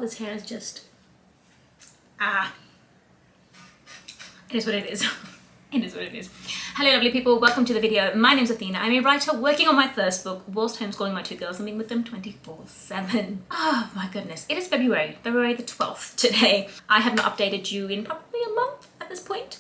this hair is just, it is what it is. It is what it is. Hello lovely people, welcome to the video. My name's Athena. I'm a writer working on my first book whilst homeschooling my two girls and being with them 24/7. Oh my goodness. It is February the 12th today. I have not updated you in probably a month at this point.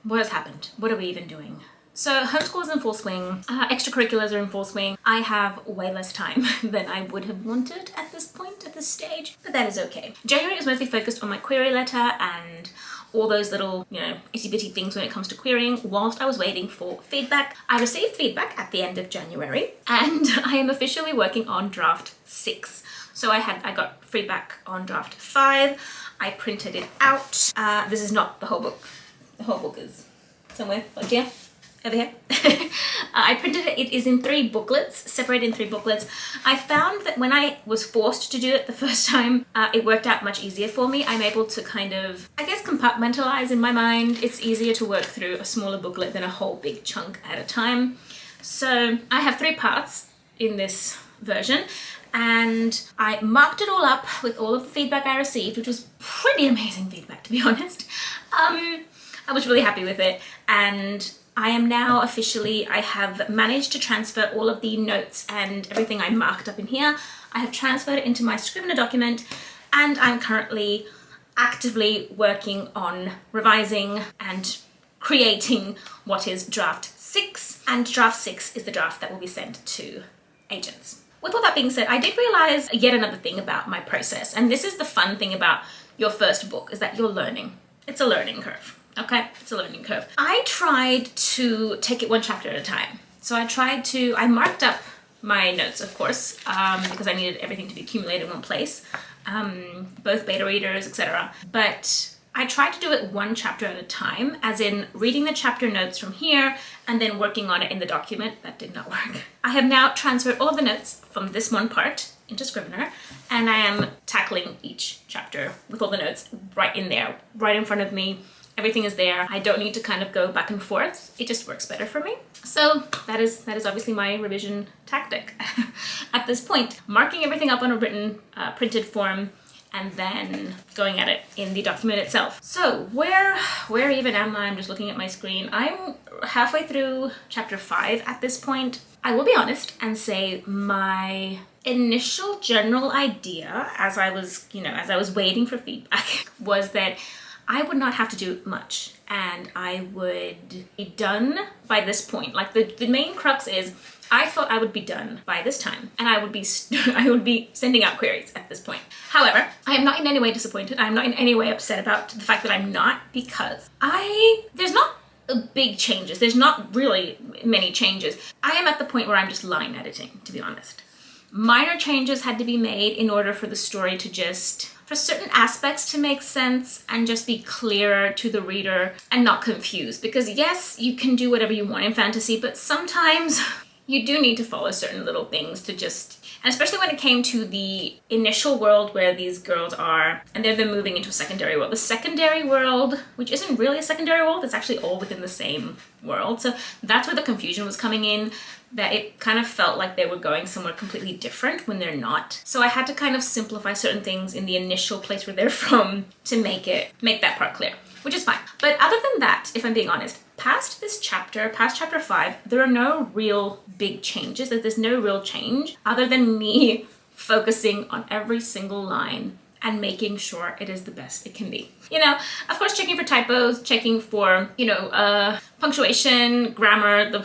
What has happened? What are we even doing? So homeschool is in full swing, extracurriculars are in full swing. I have way less time than I would have wanted at this point, at this stage, but that is okay. January was mostly focused on my query letter and all those little, itty bitty things when it comes to querying whilst I was waiting for feedback. I received feedback at the end of January and I am officially working on draft 6. So I got feedback on draft 5. I printed it out. This is not the whole book. The whole book is somewhere like here. Over here. I printed it. It is in 3 booklets, separated in 3 booklets. I found that when I was forced to do it the first time, it worked out much easier for me. I'm able to kind of, I guess, compartmentalize in my mind. It's easier to work through a smaller booklet than a whole big chunk at a time. So I have 3 parts in this version, and I marked it all up with all of the feedback I received, which was pretty amazing feedback, to be honest. I was really happy with it, and I am now officially, I have managed to transfer all of the notes and everything I marked up in here. I have transferred it into my Scrivener document, and I'm currently actively working on revising and creating what is draft 6. And draft 6 is the draft that will be sent to agents. With all that being said, I did realize yet another thing about my process. And this is the fun thing about your first book, is that you're learning. It's a learning curve. Okay, it's a learning curve. I tried to take it one chapter at a time. So I marked up my notes, of course, because I needed everything to be accumulated in one place, both beta readers, etc. But I tried to do it one chapter at a time, as in reading the chapter notes from here and then working on it in the document. That did not work. I have now transferred all of the notes from this one part into Scrivener, and I am tackling each chapter with all the notes right in there, right in front of me. Everything is there. I don't need to kind of go back and forth. It just works better for me. So that is obviously my revision tactic at this point. Marking everything up on a written, printed form, and then going at it in the document itself. So where even am I? I'm just looking at my screen. I'm halfway through chapter 5 at this point. I will be honest and say my initial general idea as I was waiting for feedback was that I would not have to do much and I would be done by this point. Like the main crux is I thought I would be done by this time and I would be sending out queries at this point. However, I am not in any way disappointed. I'm not in any way upset about the fact that I'm not, because there's not big changes. There's not really many changes. I am at the point where I'm just line editing, to be honest. Minor changes had to be made in order for the story to for certain aspects to make sense and just be clearer to the reader and not confused. Because yes, you can do whatever you want in fantasy, but sometimes you do need to follow certain little things to and especially when it came to the initial world where these girls are, and they're moving into a secondary world. The secondary world, which isn't really a secondary world, it's actually all within the same world. So that's where the confusion was coming in, that it kind of felt like they were going somewhere completely different when they're not. So I had to kind of simplify certain things in the initial place where they're from to make that part clear, which is fine. But other than that, if I'm being honest, past chapter 5, there are no real big changes. There's no real change other than me focusing on every single line and making sure it is the best it can be. Of course, checking for typos, checking for, punctuation, grammar,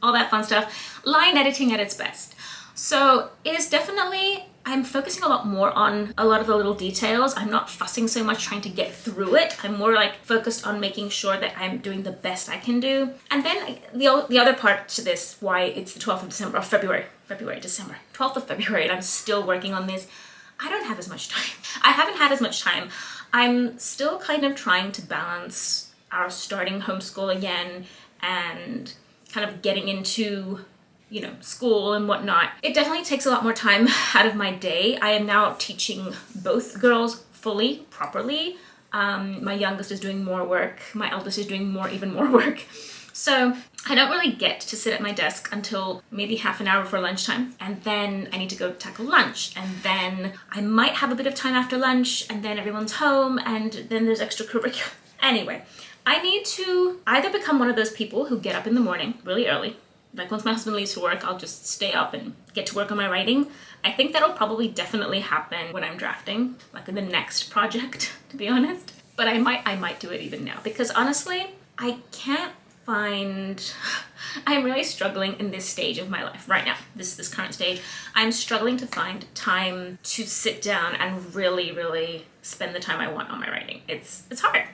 all that fun stuff. Line editing at its best. So it is definitely, I'm focusing a lot more on a lot of the little details. I'm not fussing so much trying to get through it. I'm more focused on making sure that I'm doing the best I can do. And then the other part to this, why it's the 12th of December, or February, December, 12th of February, and I'm still working on this. I don't have as much time. I haven't had as much time. I'm still kind of trying to balance our starting homeschool again and kind of getting into school and whatnot. It definitely takes a lot more time out of my day. I am now teaching both girls fully, properly. My youngest is doing more work. My eldest is doing even more work. So I don't really get to sit at my desk until maybe half an hour before lunchtime, and then I need to go tackle lunch, and then I might have a bit of time after lunch, and then everyone's home, and then there's extracurricular. Anyway, I need to either become one of those people who get up in the morning really early, like once my husband leaves for work, I'll just stay up and get to work on my writing. I think that'll probably definitely happen when I'm drafting, like in the next project, to be honest. But I might do it even now, because honestly, I can't find, I'm really struggling in this stage of my life right now, this current stage. I'm struggling to find time to sit down and really spend the time I want on my writing. It's hard.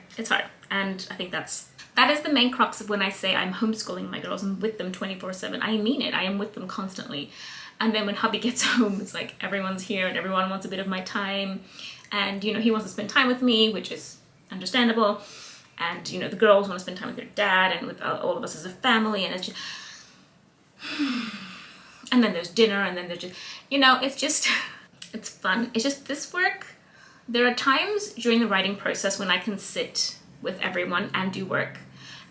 And I think that is the main crux of when I say I'm homeschooling my girls and with them 24/7. I mean it. I am with them constantly. And then when hubby gets home, it's like everyone's here and everyone wants a bit of my time. And, you know, he wants to spend time with me, which is understandable. And, you know, the girls want to spend time with their dad and with all of us as a family. And it's just... And then there's dinner, and then there's just... You know, it's just... It's fun. It's just this work. There are times during the writing process when I can sit with everyone and do work.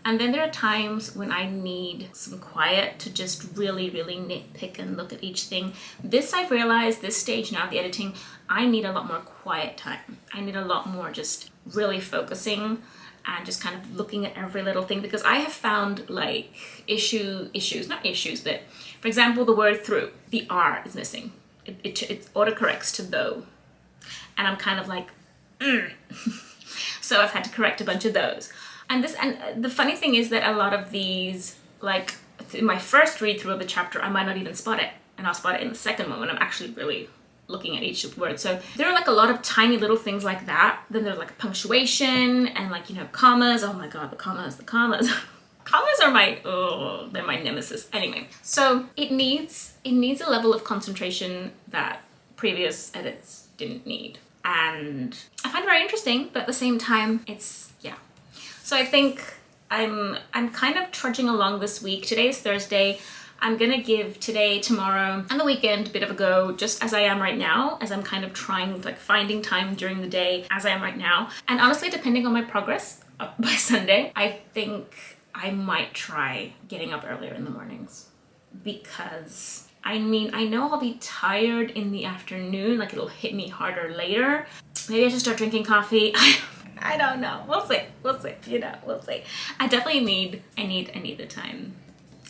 And then there are times when I need some quiet to just really nitpick and look at each thing. This, I've realized, this stage now, the editing, I need a lot more quiet time. I need a lot more just really focusing and just kind of looking at every little thing, because I have found like not issues, but for example, the word through, the R is missing. It autocorrects to though. And I'm kind of like, So I've had to correct a bunch of those. And the funny thing is that a lot of these, like in my first read through of the chapter, I might not even spot it. And I'll spot it in the second one when I'm actually really looking at each word. So there are like a lot of tiny little things like that. Then there's like punctuation and like, you know, commas. Oh my God, the commas. Commas are they're my nemesis. Anyway, so it needs a level of concentration that previous edits didn't need. And I find it very interesting, but at the same time, it's, yeah. So I think I'm kind of trudging along this week. Today's Thursday. I'm gonna give today, tomorrow, and the weekend a bit of a go, just as I am right now, as I'm kind of trying, like finding time during the day as I am right now. And honestly, depending on my progress by Sunday, I think I might try getting up earlier in the mornings, because I mean, I know I'll be tired in the afternoon, like it'll hit me harder later. Maybe I should start drinking coffee. I don't know. We'll see, you know, we'll see. I definitely need the time.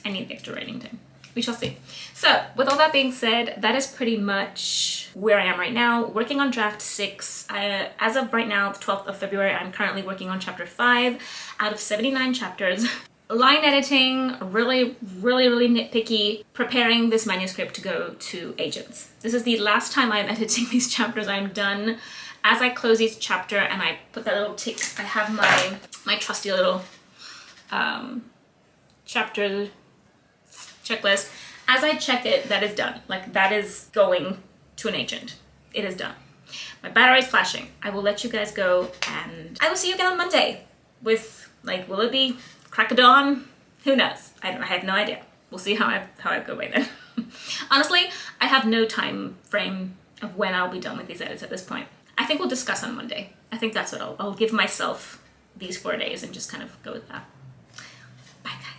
I need the extra writing time. We shall see. So with all that being said, that is pretty much where I am right now, working on draft 6. As of right now, the 12th of February, I'm currently working on chapter 5 out of 79 chapters. Line editing, really nitpicky, preparing this manuscript to go to agents. This is the last time I'm editing these chapters. I'm done. As I close each chapter and I put that little tick, I have my trusty little chapter checklist. As I check it, that is done. Like, that is going to an agent. It is done. My battery's flashing. I will let you guys go, and I will see you again on Monday with, like, will it be crack of dawn? Who knows? I have no idea. We'll see how I go by then. Honestly, I have no time frame of when I'll be done with these edits at this point. I think we'll discuss on Monday. I think that's what I'll give myself these 4 days and just kind of go with that. Bye, guys.